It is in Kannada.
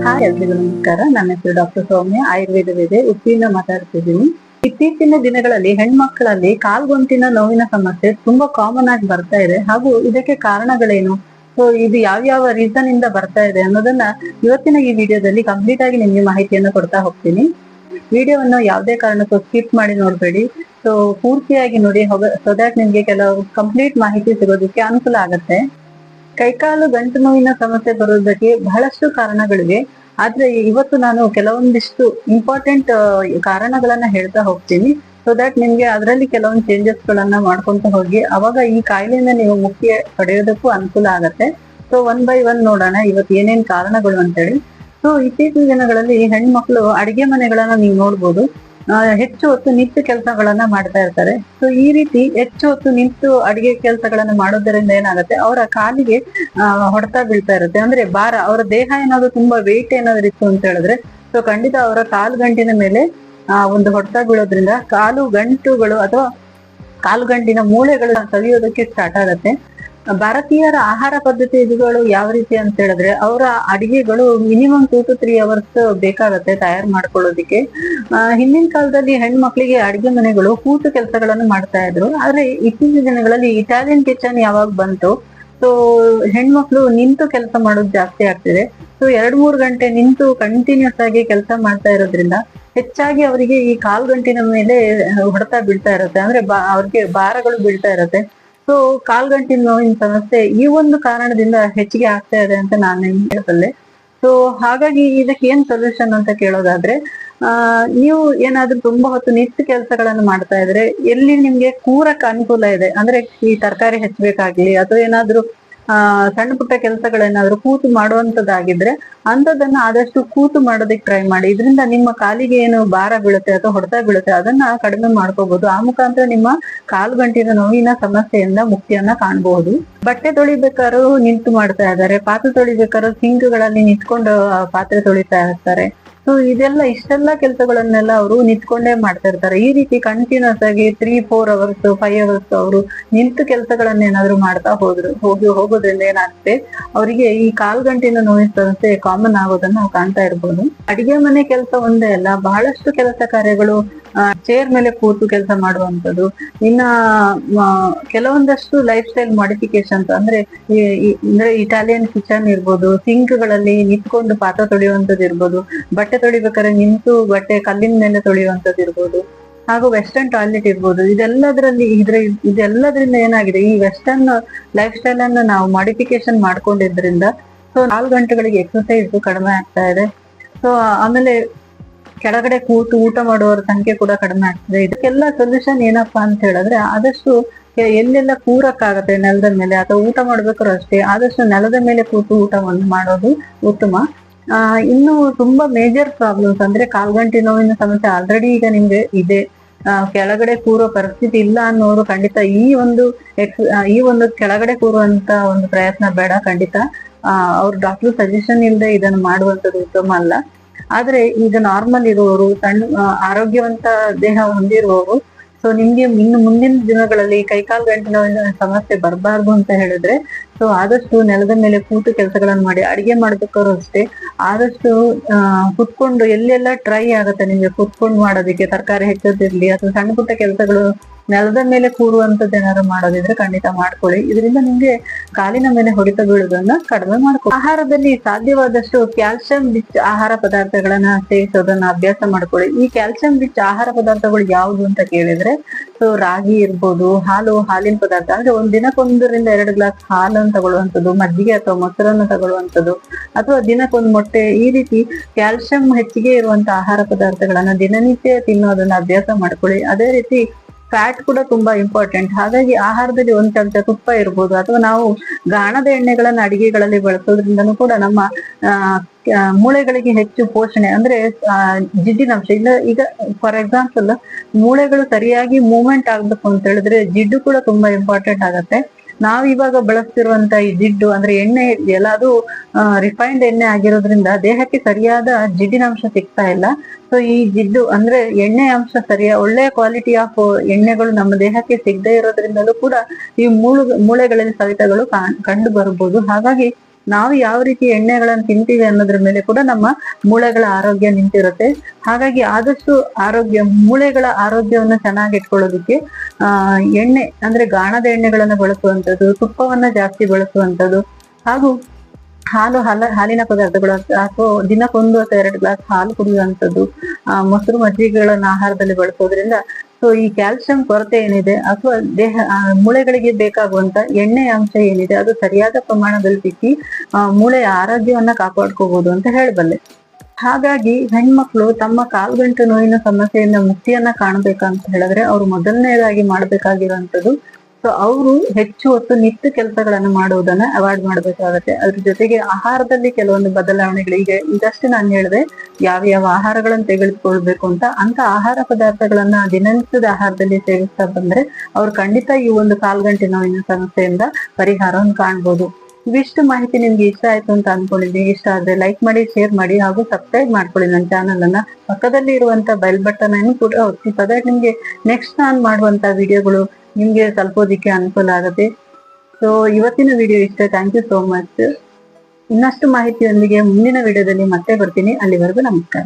ಹಾಯ್ ಎಲ್ರಿಗೂ ನಮಸ್ಕಾರ. ನನ್ನ ಹೆಸರು ಡಾಕ್ಟರ್ ಸೌಮ್ಯ, ಆಯುರ್ವೇದ ವೇದೆ ಉಡುಪಿಯಿಂದ ಮಾತಾಡ್ತಿದ್ದೀನಿ. ಇತ್ತೀಚಿನ ದಿನಗಳಲ್ಲಿ ಹೆಣ್ಮಕ್ಳಲ್ಲಿ ಕಾಲ್ಗಂಟಿನ ನೋವಿನ ಸಮಸ್ಯೆ ತುಂಬಾ ಕಾಮನ್ ಆಗಿ ಬರ್ತಾ ಇದೆ. ಹಾಗೂ ಇದಕ್ಕೆ ಕಾರಣಗಳೇನು, ಸೊ ಇದು ಯಾವ ರೀಸನ್ ಇಂದ ಬರ್ತಾ ಇದೆ ಅನ್ನೋದನ್ನ ಇವತ್ತಿನ ಈ ವಿಡಿಯೋದಲ್ಲಿ ಕಂಪ್ಲೀಟ್ ಆಗಿ ನಿಮ್ಗೆ ಮಾಹಿತಿಯನ್ನು ಕೊಡ್ತಾ ಹೋಗ್ತೀನಿ. ವಿಡಿಯೋವನ್ನು ಯಾವುದೇ ಕಾರಣಕ್ಕೂ ಸ್ಕಿಪ್ ಮಾಡಿ ನೋಡ್ಬೇಡಿ. ಸೊ ಪೂರ್ತಿಯಾಗಿ ನೋಡಿ, ಸೊ ದಟ್ ನಿಮ್ಗೆ ಕೆಲವು ಕಂಪ್ಲೀಟ್ ಮಾಹಿತಿ ಸಿಗೋದಕ್ಕೆ ಅನುಕೂಲ ಆಗತ್ತೆ. ಕೈಕಾಲು ಗಂಟು ನೋವಿನ ಸಮಸ್ಯೆ ಬರೋದಕ್ಕೆ ಬಹಳಷ್ಟು ಕಾರಣಗಳಿವೆ. ಆದ್ರೆ ಇವತ್ತು ನಾನು ಕೆಲವೊಂದಿಷ್ಟು ಇಂಪಾರ್ಟೆಂಟ್ ಕಾರಣಗಳನ್ನ ಹೇಳ್ತಾ ಹೋಗ್ತೀನಿ. ಸೊ ದಟ್ ನಿಮ್ಗೆ ಅದರಲ್ಲಿ ಕೆಲವೊಂದು ಚೇಂಜಸ್ ಗಳನ್ನ ಮಾಡ್ಕೊಂತ ಹೋಗಿ ಅವಾಗ ಈ ಕಾಯಿಲೆಯಿಂದ ನೀವು ಮುಕ್ತಿ ಪಡೆಯೋದಕ್ಕೂ ಅನುಕೂಲ ಆಗತ್ತೆ. ಸೊ ಒನ್ ಬೈ ಒನ್ ನೋಡೋಣ ಇವತ್ತು ಏನೇನ್ ಕಾರಣಗಳು ಅಂತೇಳಿ. ಸೊ ಇತ್ತೀಚಿನ ದಿನಗಳಲ್ಲಿ ಹೆಣ್ಮಕ್ಳು ಅಡಿಗೆ ಮನೆಗಳನ್ನ ನೀವು ನೋಡ್ಬೋದು, ಹೆಚ್ಚು ಹೊತ್ತು ನಿಂತು ಕೆಲಸಗಳನ್ನ ಮಾಡ್ತಾ ಇರ್ತಾರೆ. ಸೊ ಈ ರೀತಿ ಹೆಚ್ಚು ಹೊತ್ತು ನಿಂತು ಅಡಿಗೆ ಕೆಲಸಗಳನ್ನ ಮಾಡೋದರಿಂದ ಏನಾಗುತ್ತೆ, ಅವರ ಕಾಲಿಗೆ ಹೊಡೆತ ಬೀಳ್ತಾ ಇರುತ್ತೆ. ಅಂದ್ರೆ ಭಾರ, ಅವರ ದೇಹ ಏನಾದ್ರು ತುಂಬಾ ವೆಯ್ಟ್ ಏನಾದ್ರು ಇತ್ತು ಅಂತ ಹೇಳಿದ್ರೆ, ಸೊ ಖಂಡಿತ ಅವರ ಕಾಲು ಗಂಟಿನ ಮೇಲೆ ಒಂದು ಹೊಡೆತ ಬೀಳೋದ್ರಿಂದ ಕಾಲು ಗಂಟುಗಳು ಅಥವಾ ಕಾಲು ಗಂಟಿನ ಮೂಳೆಗಳು ಸವಿಯೋದಕ್ಕೆ ಸ್ಟಾರ್ಟ್ ಆಗತ್ತೆ. ಭಾರತೀಯರ ಆಹಾರ ಪದ್ಧತಿಗಳು ಯಾವ ರೀತಿ ಅಂತ ಹೇಳಿದ್ರೆ, ಅವರ ಅಡಿಗೆಗಳು ಮಿನಿಮಮ್ 2 to 3 hours ಬೇಕಾಗತ್ತೆ ತಯಾರು ಮಾಡ್ಕೊಳ್ಳೋದಿಕ್ಕೆ. ಹಿಂದಿನ ಕಾಲದಲ್ಲಿ ಹೆಣ್ಮಕ್ಳಿಗೆ ಅಡಿಗೆ ಮನೆಗಳು ಕೂತು ಕೆಲಸಗಳನ್ನು ಮಾಡ್ತಾ ಇದ್ರು. ಆದ್ರೆ ಇತ್ತೀಚಿನ ದಿನಗಳಲ್ಲಿ ಇಟಾಲಿಯನ್ ಕಿಚನ್ ಯಾವಾಗ ಬಂತು, ಸೊ ಹೆಣ್ಮಕ್ಳು ನಿಂತು ಕೆಲಸ ಮಾಡೋದು ಜಾಸ್ತಿ ಆಗ್ತಿದೆ. ಸೊ 2-3 ಗಂಟೆ ನಿಂತು ಕಂಟಿನ್ಯೂಸ್ ಆಗಿ ಕೆಲಸ ಮಾಡ್ತಾ ಇರೋದ್ರಿಂದ ಹೆಚ್ಚಾಗಿ ಅವರಿಗೆ ಈ ಕಾಲ್ಗಂಟಿನ ಮೇಲೆ ಹೊಡೆತ ಬೀಳ್ತಾ ಇರುತ್ತೆ. ಅಂದ್ರೆ ಅವ್ರಿಗೆ ಭಾರಗಳು ಬೀಳ್ತಾ ಇರುತ್ತೆ. ಸೊ ಕಾಲ್ಗಂಟಿನ ನೋವಿನ ಸಮಸ್ಯೆ ಈ ಒಂದು ಕಾರಣದಿಂದ ಹೆಚ್ಚಿಗೆ ಆಗ್ತಾ ಇದೆ ಅಂತ ನಾನು ಹೇಳಬಲ್ಲೆ. ಸೊ ಹಾಗಾಗಿ ಇದಕ್ಕೆ ಏನ್ ಸೊಲ್ಯೂಷನ್ ಅಂತ ಕೇಳೋದಾದ್ರೆ, ನೀವು ಏನಾದ್ರೂ ತುಂಬಾ ಹೊತ್ತು ನಿಂತು ಕೆಲಸಗಳನ್ನು ಮಾಡ್ತಾ ಇದ್ರೆ, ಎಲ್ಲಿ ನಿಮ್ಗೆ ಕೂರಕ್ಕೆ ಅನುಕೂಲ ಇದೆ, ಅಂದ್ರೆ ಈ ತರಕಾರಿ ಹೆಚ್ಚಬೇಕಾಗ್ಲಿ ಅಥವಾ ಏನಾದ್ರೂ ಸಣ್ಣ ಪುಟ್ಟ ಕೆಲಸಗಳೇನಾದ್ರೂ ಕೂತು ಮಾಡುವಂತದ್ದಾಗಿದ್ರೆ ಅಂತದನ್ನ ಆದಷ್ಟು ಕೂತು ಮಾಡೋದಕ್ಕೆ ಟ್ರೈ ಮಾಡಿ. ಇದರಿಂದ ನಿಮ್ಮ ಕಾಲಿಗೆ ಏನು ಭಾರ ಬೀಳುತ್ತೆ ಅಥವಾ ಹೊಡೆತ ಬೀಳುತ್ತೆ ಅದನ್ನ ಕಡಿಮೆ ಮಾಡ್ಕೋಬಹುದು. ಆ ಮುಖಾಂತರ ನಿಮ್ಮ ಕಾಲ್ಗಂಟಿನ ನೋವಿನ ಸಮಸ್ಯೆಯಿಂದ ಮುಕ್ತಿಯನ್ನ ಕಾಣಬಹುದು. ಬಟ್ಟೆ ತೊಳಿಬೇಕಾದ್ರೂ ನಿಂತು ಮಾಡ್ತಾ ಇದ್ದಾರೆ, ಪಾತ್ರೆ ತೊಳಿಬೇಕಾದ್ರೂ ಸಿಂಕ್ಗಳಲ್ಲಿ ನಿಂತ್ಕೊಂಡು ಪಾತ್ರೆ ತೊಳಿತಾ ಇರ್ತಾರೆ. ಸೊ ಇಷ್ಟೆಲ್ಲ ಕೆಲಸಗಳನ್ನೆಲ್ಲ ಅವರು ನಿಂತ್ಕೊಂಡೇ ಮಾಡ್ತಾ ಇರ್ತಾರೆ. ಈ ರೀತಿ ಕಂಟಿನ್ಯೂಸ್ ಆಗಿ 3-4 hours 5 hours ಅವರು ನಿಂತು ಕೆಲಸಗಳನ್ನೇನಾದ್ರು ಮಾಡ್ತಾ ಹೋಗೋದ್ರಿಂದ ಏನಾಗುತ್ತೆ, ಅವರಿಗೆ ಈ ಕಾಲ್ಗಂಟಿನ ನೋವಿನ ಸಮಸ್ಯೆ ಕಾಮನ್ ಆಗೋದನ್ನ ನಾವು ಕಾಣ್ತಾ ಇರ್ಬೋದು. ಅಡಿಗೆ ಮನೆ ಕೆಲಸ ಒಂದೇ ಅಲ್ಲ, ಬಹಳಷ್ಟು ಕೆಲಸ ಕಾರ್ಯಗಳು ಚೇರ್ ಮೇಲೆ ಕೂತು ಕೆಲಸ ಮಾಡುವಂಥದ್ದು, ಇನ್ನ ಕೆಲವೊಂದಷ್ಟು ಲೈಫ್ ಸ್ಟೈಲ್ ಮಾಡಿಫಿಕೇಶನ್ಸ್ ಅಂದ್ರೆ ಇಟಾಲಿಯನ್ ಕಿಚನ್ ಇರ್ಬೋದು, ಸಿಂಕ್ಗಳಲ್ಲಿ ನಿಂತ್ಕೊಂಡು ಪಾತ್ರೆ ತೊಳೆಯುವಂಥದ್ದು ಇರ್ಬೋದು, ಬಟ್ಟೆ ತೊಳಿಬೇಕಾದ್ರೆ ನಿಂತು ಬಟ್ಟೆ ಕಲ್ಲಿನ ಮೇಲೆ ತೊಳೆಯುವಂಥದ್ದು ಇರ್ಬೋದು, ಹಾಗೂ ವೆಸ್ಟರ್ನ್ ಟಾಯ್ಲೆಟ್ ಇರ್ಬೋದು. ಇದೆಲ್ಲದ್ರಿಂದ ಏನಾಗಿದೆ, ಈ ವೆಸ್ಟರ್ನ್ ಲೈಫ್ ಸ್ಟೈಲ್ ಅನ್ನ ನಾವು ಮಾಡಿಫಿಕೇಶನ್ ಮಾಡ್ಕೊಂಡಿದ್ರಿಂದ ಸೊ 4 ಗಂಟೆಗಳಿಗೆ ಎಕ್ಸರ್ಸೈಸ್ ಕಡಿಮೆ ಆಗ್ತಾ ಇದೆ. ಸೊ ಆಮೇಲೆ ಕೆಳಗಡೆ ಕೂತು ಊಟ ಮಾಡುವವರ ಸಂಖ್ಯೆ ಕೂಡ ಕಡಿಮೆ ಆಗ್ತದೆ. ಇದಕ್ಕೆಲ್ಲ ಸೊಲ್ಯೂಷನ್ ಏನಪ್ಪಾ ಅಂತ ಹೇಳಿದ್ರೆ, ಆದಷ್ಟು ಎಲ್ಲೆಲ್ಲ ಕೂರಕ್ಕಾಗತ್ತೆ ನೆಲದ ಮೇಲೆ ಅಥವಾ ಊಟ ಮಾಡ್ಬೇಕಾದ್ರೂ ಅಷ್ಟೇ ಆದಷ್ಟು ನೆಲದ ಮೇಲೆ ಕೂತು ಊಟವನ್ನು ಮಾಡೋದು ಉತ್ತಮ. ಇನ್ನು ತುಂಬಾ ಮೇಜರ್ ಪ್ರಾಬ್ಲಮ್ಸ್ ಅಂದ್ರೆ ಕಾಲ್ಗಂಟಿ ನೋವಿನ ಸಮಸ್ಯೆ ಆಲ್ರೆಡಿ ಈಗ ನಿಮ್ಗೆ ಇದೆ, ಕೆಳಗಡೆ ಕೂರೋ ಪರಿಸ್ಥಿತಿ ಇಲ್ಲ ಅನ್ನೋರು ಖಂಡಿತ ಈ ಒಂದು ಕೆಳಗಡೆ ಕೂರುವಂತ ಒಂದು ಪ್ರಯತ್ನ ಬೇಡ. ಖಂಡಿತ ಅವ್ರ ಡಾಕ್ಟರ್ ಸಜೆಷನ್ ಇಲ್ಲದೆ ಇದನ್ನು ಮಾಡುವಂತದ್ದು ಉತ್ತಮ ಅಲ್ಲ. ಆದ್ರೆ ಈಗ ನಾರ್ಮಲ್ ಇರುವವರು, ಆರೋಗ್ಯವಂತ ದೇಹ ಹೊಂದಿರುವವರು, ಸೊ ನಿಮ್ಗೆ ಇನ್ನು ಮುಂದಿನ ದಿನಗಳಲ್ಲಿ ಕೈಕಾಲು ಗಂಟಿನ ಸಮಸ್ಯೆ ಬರಬಾರ್ದು ಅಂತ ಹೇಳಿದ್ರೆ, ಸೊ ಆದಷ್ಟು ನೆಲದ ಮೇಲೆ ಕೂತು ಕೆಲಸಗಳನ್ನ ಮಾಡಿ. ಅಡಿಗೆ ಮಾಡ್ಬೇಕಾದ್ರು ಅಷ್ಟೇ ಆದಷ್ಟು ಕುತ್ಕೊಂಡು ಎಲ್ಲೆಲ್ಲ ಟ್ರೈ ಆಗತ್ತೆ ನಿಮ್ಗೆ ಕುತ್ಕೊಂಡು ಮಾಡೋದಿಕ್ಕೆ, ತರಕಾರಿ ಹೆಚ್ಚೋದಿರ್ಲಿ ಅಥವಾ ಸಣ್ಣ ಪುಟ್ಟ ಕೆಲಸಗಳು ನೆಲದ ಮೇಲೆ ಕೂರುವಂತದ್ದು ಏನಾದ್ರು ಮಾಡೋದಿದ್ರೆ ಖಂಡಿತ ಮಾಡ್ಕೊಳ್ಳಿ. ಇದರಿಂದ ನಿಮ್ಗೆ ಕಾಲಿನ ಮೇಲೆ ಹೊಡೆತ ಬೀಳೋದನ್ನ ಕಡಿಮೆ ಮಾಡ್ಕೊಳ್ಳಿ. ಆಹಾರದಲ್ಲಿ ಸಾಧ್ಯವಾದಷ್ಟು ಕ್ಯಾಲ್ಸಿಯಂ ರಿಚ್ ಆಹಾರ ಪದಾರ್ಥಗಳನ್ನ ಸೇವಿಸೋದನ್ನ ಅಭ್ಯಾಸ ಮಾಡ್ಕೊಳ್ಳಿ. ಈ ಕ್ಯಾಲ್ಸಿಯಂ ರಿಚ್ ಆಹಾರ ಪದಾರ್ಥಗಳು ಯಾವುದು ಅಂತ ಕೇಳಿದ್ರೆ, ಸೊ ರಾಗಿ ಇರ್ಬೋದು, ಹಾಲಿನ ಪದಾರ್ಥ ಅಂದ್ರೆ ದಿನಕ್ಕೆ 1-2 ಗ್ಲಾಸ್ ಹಾಲನ್ನು ತಗೊಳ್ಳುವಂಥದ್ದು, ಮಜ್ಜಿಗೆ ಅಥವಾ ಮೊಸರನ್ನು ತಗೊಳ್ಳುವಂಥದ್ದು, ಅಥವಾ ದಿನಕ್ಕೊಂದು ಮೊಟ್ಟೆ, ಈ ರೀತಿ ಕ್ಯಾಲ್ಸಿಯಂ ಹೆಚ್ಚಿಗೆ ಇರುವಂತ ಆಹಾರ ಪದಾರ್ಥಗಳನ್ನ ದಿನನಿತ್ಯ ತಿನ್ನೋದನ್ನ ಅಭ್ಯಾಸ ಮಾಡ್ಕೊಳ್ಳಿ. ಅದೇ ರೀತಿ ಫ್ಯಾಟ್ ಕೂಡ ತುಂಬಾ ಇಂಪಾರ್ಟೆಂಟ್. ಹಾಗಾಗಿ ಆಹಾರದಲ್ಲಿ 1 ಚಮಚ ತುಪ್ಪ ಇರ್ಬೋದು, ಅಥವಾ ನಾವು ಗಾಣದ ಎಣ್ಣೆಗಳನ್ನ ಅಡಿಗೆಗಳಲ್ಲಿ ಬಳಸೋದ್ರಿಂದನೂ ಕೂಡ ನಮ್ಮ ಮೂಳೆಗಳಿಗೆ ಹೆಚ್ಚು ಪೋಷಣೆ ಅಂದ್ರೆ ಜಿಡ್ಡಿನಂಶ ಇಲ್ಲ. ಈಗ ಫಾರ್ ಎಕ್ಸಾಂಪಲ್ ಮೂಳೆಗಳು ಸರಿಯಾಗಿ ಮೂವ್ಮೆಂಟ್ ಆಗ್ಬೇಕು ಅಂತ ಹೇಳಿದ್ರೆ ಜಿಡ್ಡು ಕೂಡ ತುಂಬಾ ಇಂಪಾರ್ಟೆಂಟ್ ಆಗತ್ತೆ. ನಾವ್ ಇವಾಗ ಬಳಸ್ತಿರುವಂತ ಈ ಜಿಡ್ಡು ಅಂದ್ರೆ ಎಣ್ಣೆ ಎಲ್ಲದು ರಿಫೈನ್ಡ್ ಎಣ್ಣೆ ಆಗಿರೋದ್ರಿಂದ ದೇಹಕ್ಕೆ ಸರಿಯಾದ ಜಿಡ್ಡಿನಂಶ ಸಿಗ್ತಾ ಇಲ್ಲ. ಸೊ ಈ ಜಿಡ್ಡು ಅಂದ್ರೆ ಎಣ್ಣೆ ಅಂಶ ಒಳ್ಳೆ ಕ್ವಾಲಿಟಿ ಆಫ್ ಎಣ್ಣೆಗಳು ನಮ್ಮ ದೇಹಕ್ಕೆ ಸಿಗದೆ ಇರೋದ್ರಿಂದಲೂ ಕೂಡ ಈ ಮೂಳೆಗಳಲ್ಲಿ ಸವೆತಗಳು ಕಂಡು ಬರಬಹುದು. ಹಾಗಾಗಿ ನಾವು ಯಾವ ರೀತಿ ಎಣ್ಣೆಗಳನ್ನು ತಿಂತೀವಿ ಅನ್ನೋದ್ರ ಮೇಲೆ ಕೂಡ ನಮ್ಮ ಮೂಳೆಗಳ ಆರೋಗ್ಯ ನಿಂತಿರುತ್ತೆ. ಹಾಗಾಗಿ ಆದಷ್ಟು ಮೂಳೆಗಳ ಆರೋಗ್ಯವನ್ನ ಚೆನ್ನಾಗಿ ಇಟ್ಕೊಳ್ಳೋದಕ್ಕೆ ಎಣ್ಣೆ ಅಂದ್ರೆ ಗಾಣದ ಎಣ್ಣೆಗಳನ್ನ ಬಳಸುವಂಥದ್ದು, ತುಪ್ಪವನ್ನ ಜಾಸ್ತಿ ಬಳಸುವಂಥದ್ದು, ಹಾಗೂ ಹಾಲಿನ ಪದಾರ್ಥಗಳು ಅಥವಾ ದಿನಕ್ಕೊಂದು ಅಥವಾ 2 ಗ್ಲಾಸ್ ಹಾಲು ಕುಡಿಯುವಂಥದ್ದು, ಮೊಸರು ಮಜ್ಜಿಗೆಗಳನ್ನ ಆಹಾರದಲ್ಲಿ ಬಳಸೋದ್ರಿಂದ ಸೊ ಈ ಕ್ಯಾಲ್ಸಿಯಂ ಕೊರತೆ ಏನಿದೆ ಅಥವಾ ಮೂಳೆಗಳಿಗೆ ಬೇಕಾಗುವಂತ ಎಣ್ಣೆ ಅಂಶ ಏನಿದೆ ಅದು ಸರಿಯಾದ ಪ್ರಮಾಣದಲ್ಲಿ ಸಿಕ್ಕಿ ಮೂಳೆಯ ಆರೋಗ್ಯವನ್ನ ಕಾಪಾಡ್ಕೋಬಹುದು ಅಂತ ಹೇಳಬಲ್ಲೆ. ಹಾಗಾಗಿ ಹೆಣ್ಮಕ್ಳು ತಮ್ಮ ಕಾಲ್ಗಂಟು ನೋವಿನ ಸಮಸ್ಯೆಯಿಂದ ಮುಕ್ತಿಯನ್ನ ಕಾಣಬೇಕಂತ ಹೇಳಿದ್ರೆ ಅವ್ರು ಮೊದಲನೇದಾಗಿ ಮಾಡ್ಬೇಕಾಗಿರುವಂತದ್ದು, ಸೊ ಅವರು ಹೆಚ್ಚು ಹೊತ್ತು ನಿತ್ಯ ಕೆಲಸಗಳನ್ನ ಮಾಡುವುದನ್ನ ಅವಾಯ್ಡ್ ಮಾಡ್ಬೇಕಾಗತ್ತೆ. ಅದ್ರ ಜೊತೆಗೆ ಆಹಾರದಲ್ಲಿ ಕೆಲವೊಂದು ಬದಲಾವಣೆಗಳು, ಈಗಷ್ಟೇ ನಾನು ಹೇಳಿದೆ ಯಾವ ಆಹಾರಗಳನ್ನ ತೆಗೆದುಕೊಳ್ಬೇಕು ಅಂತ ಆಹಾರ ಪದಾರ್ಥಗಳನ್ನ ದಿನನಿತ್ಯದ ಆಹಾರದಲ್ಲಿ ಸೇವಿಸ್ತಾ ಬಂದ್ರೆ ಅವ್ರು ಖಂಡಿತ ಈ ಒಂದು ಕಾಲ್ಗಂಟೆ ನೋವಿನ ಸಮಸ್ಯೆಯಿಂದ ಪರಿಹಾರವನ್ನು ಕಾಣ್ಬೋದು. ಇವಿಷ್ಟು ಮಾಹಿತಿ ನಿಮ್ಗೆ ಇಷ್ಟ ಆಯ್ತು ಅಂತ ಅನ್ಕೊಂಡಿದ್ದೀನಿ. ಇಷ್ಟ ಆದ್ರೆ ಲೈಕ್ ಮಾಡಿ, ಶೇರ್ ಮಾಡಿ, ಹಾಗೂ ಸಬ್ಸ್ಕ್ರೈಬ್ ಮಾಡ್ಕೊಳ್ಳಿ ನನ್ನ ಚಾನಲ್ ಅನ್ನ. ಪಕ್ಕದಲ್ಲಿ ಇರುವಂತ ಬೆಲ್ ಬಟನ್ ಅನ್ನು ಕೂಡ ಒತ್ತಿ, ಸೊ ದಟ್ ನಿಮ್ಗೆ ನೆಕ್ಸ್ಟ್ ನಾನು ಮಾಡುವಂತ ವಿಡಿಯೋಗಳು ನಿಮ್ಗೆ ತಲುಪೋದಿಕ್ಕೆ ಅನುಕೂಲ ಆಗುತ್ತೆ. ಸೊ ಇವತ್ತಿನ ವಿಡಿಯೋ ಇಷ್ಟ. Thank you so much. ಇನ್ನಷ್ಟು ಮಾಹಿತಿಯೊಂದಿಗೆ ಮುಂದಿನ ವಿಡಿಯೋದಲ್ಲಿ ಮತ್ತೆ ಬರ್ತೀನಿ. ಅಲ್ಲಿವರೆಗೂ ನಮಸ್ಕಾರ.